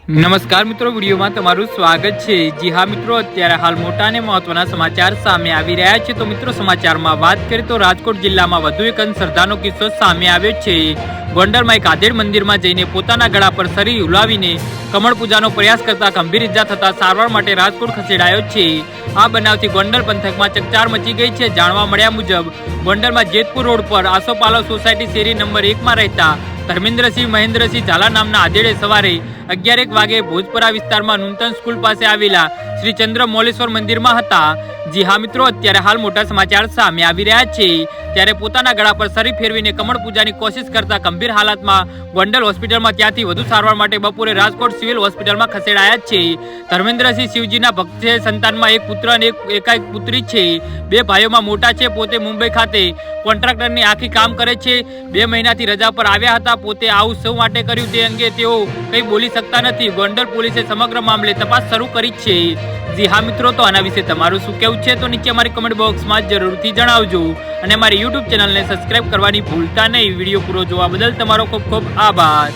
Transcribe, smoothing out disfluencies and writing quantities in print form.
નમસ્કાર મિત્રો, વિડીયોમાં તમારું સ્વાગત છે। જી હા મિત્રો, અત્યારે હાલ મોટા અને મહત્વના સમાચાર સામે આવી રહ્યા છે। તો મિત્રો, સમાચારમાં વાત કરીએ તો રાજકોટ જિલ્લામાં વધુ એક અંધશ્રદ્ધાનો કિસ્સો સામે આવ્યો છે। ગોંડલમાં એક આધેડ મંદિરમાં જઈને પોતાના ગળા પર સરી ઉલાવીને કમળ પૂજાનો પ્રયાસ કરતા ગંભીર ઇજા થતા સારવાર માટે રાજકોટ ખસેડાયો છે। આ બનાવથી ગોંડલ પંથકમાં ચકચાર મચી ગઈ છે। જાણવા મળ્યા મુજબ ગોંડલમાં જેતપુર રોડ પર આસોપાલવ સોસાયટી શેરી નંબર 1 રહેતા ધર્મેન્દ્રસિંહ મહેન્દ્રસિંહ ઝાલા નામના આધેડે સવારે 11 વાગે ભોજપરા વિસ્તારમાં નૂતન સ્કૂલ પાસે આવેલા શ્રી ચંદ્ર મોલેશ્વર મંદિરમાં હતા। જી હા મિત્રો, અત્યારે હાલ મોટા સમાચાર સામે આવી રહ્યા છે। ત્યારે પોતાના ગળા પર સરી ફેરવીને કમળ પૂજાની કોશિશ કરતા ગંભીર હાલતમાં ગોંડલ હોસ્પિટલમાં ત્યાંથી વધુ સારવાર માટે બપોરે રાજકોટ સિવિલ હોસ્પિટલમાં ખસેડાયા છે। ધર્મેન્દ્રસિંહ શિવજીના ભક્ત છે। સંતાનમાં એક પુત્ર અને એકાએક પુત્રી છે। બે ભાઈઓમાં મોટા છે। પોતે મુંબઈ ખાતે કોન્ટ્રાક્ટરની આખી કામ કરે છે। 2 મહિનાથી રજા પર આવ્યા હતા। પોતે આવું શા માટે કર્યું તે અંગે તેઓ કંઈ બોલી શકતા નથી। ગોંડલ પોલીસે સમગ્ર મામલે તપાસ શરૂ કરી છે। જી હા મિત્રો, તો આના વિશે તમારું શું કહેવું છે તો નીચે અમારી કમેન્ટ બોક્સમાં જરૂરથી જણાવજો અને અમારી યુટ્યુબ ચેનલને સબસ્ક્રાઇબ કરવાની ભૂલતા નહીં। વિડીયો પૂરો જોવા બદલ તમારો ખૂબ ખૂબ આભાર।